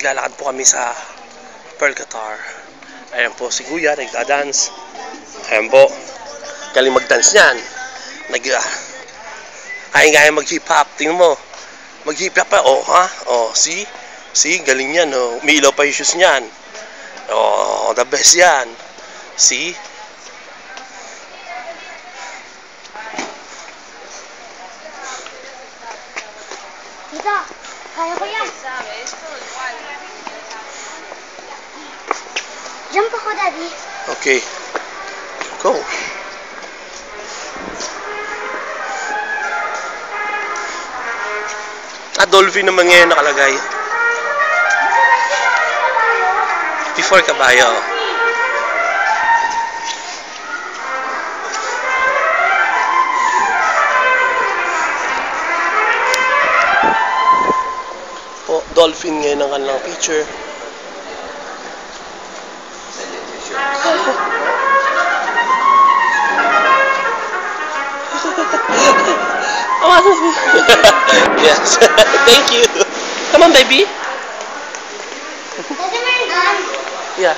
maglalakad po kami sa Pearl Qatar. Ayan po si Kuya, nagda-dance. Ayan po. Galing mag-dance niyan. Kaya mag-hip hop. Tingnan mo. Mag-hip hop pa. Oh, ha? Oh, see? See? Galing yan. Oh. Umiilaw pa yung shoes niyan. Oh, the best yan. See? Tita, kaya ko yan. Jump ako, Daddy. Okay. Go. Dolphin naman ngayon nakalagay. Before kabayo. Po, dolphin ngayon ang kanilang picture. Yes. Thank you. Come on, baby. Daddy, meron. Yeah.